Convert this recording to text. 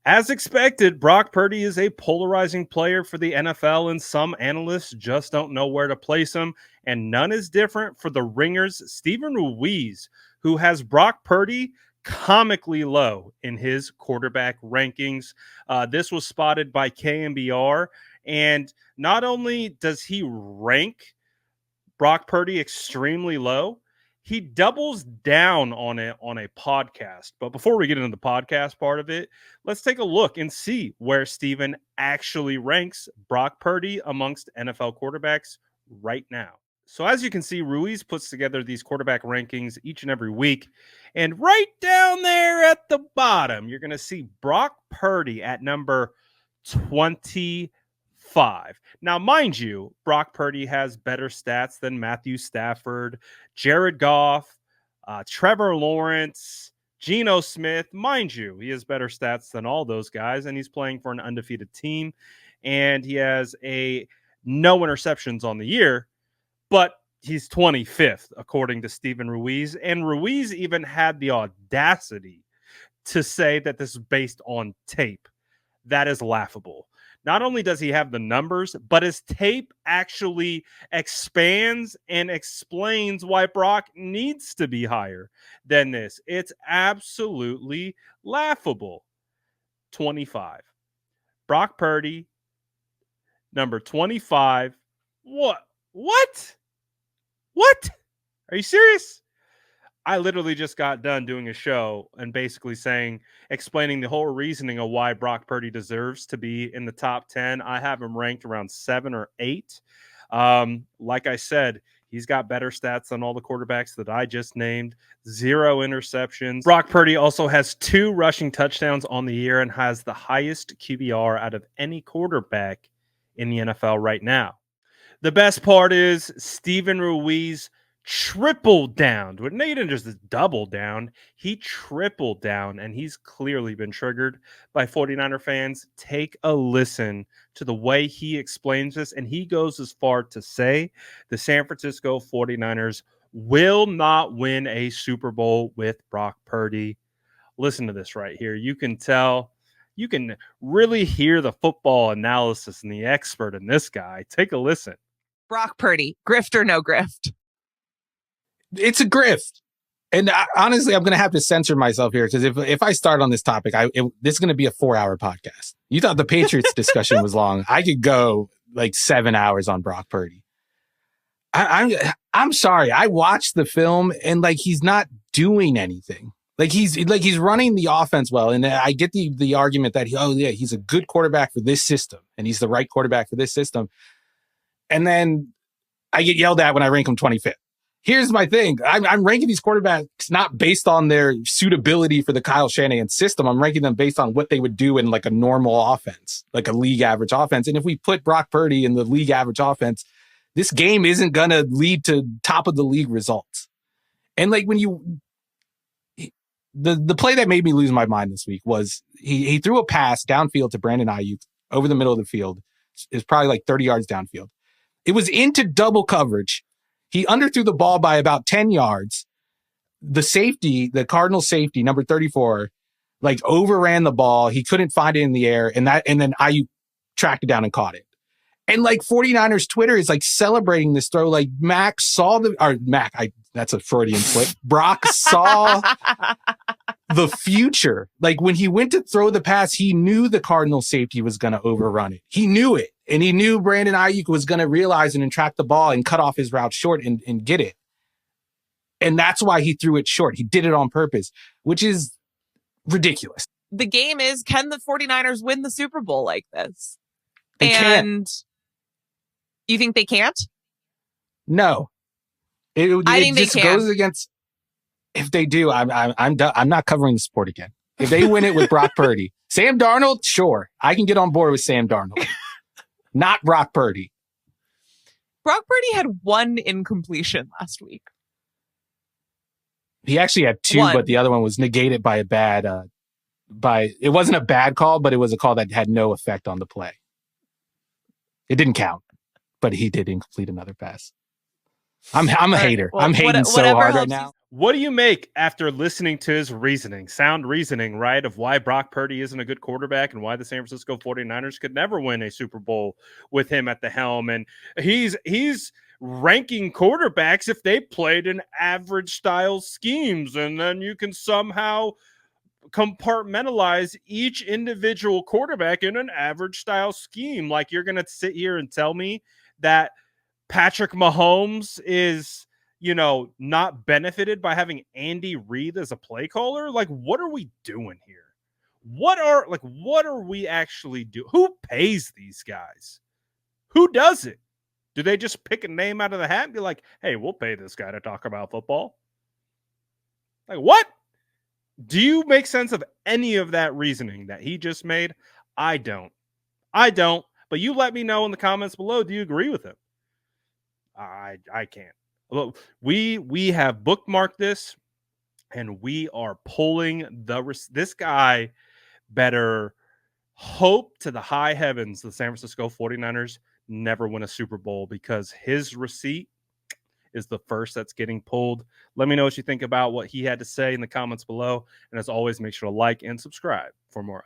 As expected, Brock Purdy is a polarizing player for the NFL, and some analysts just don't know where to place him. And none is different for the Ringers' Stephen Ruiz, who has Brock Purdy comically low in his quarterback rankings. This was spotted by KMBR. And not only does he rank Brock Purdy extremely low, he doubles down on it on a podcast. But before we get into the podcast part of it, let's take a look and see where Steven actually ranks Brock Purdy amongst NFL quarterbacks right now. So as you can see, Ruiz puts together these quarterback rankings each and every week. And right down there at the bottom, you're going to see Brock Purdy at number 25. Now, mind you, Brock Purdy has better stats than Matthew Stafford, Jared Goff, Trevor Lawrence, Geno Smith. Mind you, he has better stats than all those guys, and he's playing for an undefeated team, and he has no interceptions on the year, but he's 25th, according to Steven Ruiz, and Ruiz even had the audacity to say that this is based on tape. That is laughable. Not only does he have the numbers, but his tape actually expands and explains why Brock needs to be higher than this. It's absolutely laughable. 25. Brock Purdy, number 25. What? What? Are you serious? I literally just got done doing a show and basically explaining the whole reasoning of why Brock Purdy deserves to be in the top 10. I have him ranked around 7 or 8. Like I said, he's got better stats than all the quarterbacks that I just named. 0 interceptions. Brock Purdy also has 2 rushing touchdowns on the year and has the highest QBR out of any quarterback in the NFL right now. The best part is Steven Ruiz tripled down. He didn't just double down. He tripled down, and he's clearly been triggered by 49er fans. Take a listen to the way he explains this, and he goes as far to say the San Francisco 49ers will not win a Super Bowl with Brock Purdy. Listen to this right here. You can tell. You can really hear the football analysis and the expert in this guy. Take a listen. Brock Purdy, grift or no grift? It's a grift. And honestly, I'm going to have to censor myself here because if I start on this topic, this is going to be a 4-hour podcast. You thought the Patriots discussion was long. I could go like 7 hours on Brock Purdy. I'm sorry. I watched the film and like he's not doing anything. He's running the offense well. And I get the argument that he's a good quarterback for this system and he's the right quarterback for this system. And then I get yelled at when I rank him 25th. Here's my thing. I'm ranking these quarterbacks not based on their suitability for the Kyle Shanahan system. I'm ranking them based on what they would do in like a normal offense, like a league average offense. And if we put Brock Purdy in the league average offense, this game isn't going to lead to top of the league results. And like the play that made me lose my mind this week was he threw a pass downfield to Brandon Ayuk over the middle of the field. It's probably like 30 yards downfield. It was into double coverage. He underthrew the ball by about 10 yards. The Cardinal safety, number 34, like overran the ball. He couldn't find it in the air. And then Ayuk tracked it down and caught it. And like 49ers Twitter is like celebrating this throw. Like that's a Freudian slip. Brock saw the future. Like when he went to throw the pass, he knew the Cardinal safety was going to overrun it. He knew it. And he knew Brandon Ayuk was going to realize it and track the ball and cut off his route short and get it. And that's why he threw it short. He did it on purpose, which is ridiculous. The game is, can the 49ers win the Super Bowl like this? They can't. You think they can't? No. I think just they can. Goes against. If they do, I'm done. I'm not covering the sport again. If they win it with Brock Purdy, Sam Darnold, sure, I can get on board with Sam Darnold. Not Brock Purdy. Brock Purdy had 1 incompletion last week. He actually had 2, but the other one was negated by it wasn't a bad call, but it was a call that had no effect on the play. It didn't count, but he did incomplete another pass. I'm a hater. Well, I'm hating so hard right now. What do you make after listening to his reasoning, sound reasoning, right, of why Brock Purdy isn't a good quarterback and why the San Francisco 49ers could never win a Super Bowl with him at the helm? And he's ranking quarterbacks if they played in average style schemes, and then you can somehow compartmentalize each individual quarterback in an average style scheme. Like, you're going to sit here and tell me that Patrick Mahomes is, not benefited by having Andy Reid as a play caller? Like, what are we doing here? What are we actually do? Who pays these guys? Who does it? Do they just pick a name out of the hat and be like, hey, we'll pay this guy to talk about football? Like, what? Do you make sense of any of that reasoning that he just made? I don't. But you let me know in the comments below. Do you agree with him? I can't. Look, we have bookmarked this, and we are pulling this guy better hope to the high heavens the San Francisco 49ers never win a Super Bowl, because his receipt is the first that's getting pulled. Let me know what you think about what he had to say in the comments below. And as always, make sure to like and subscribe for more.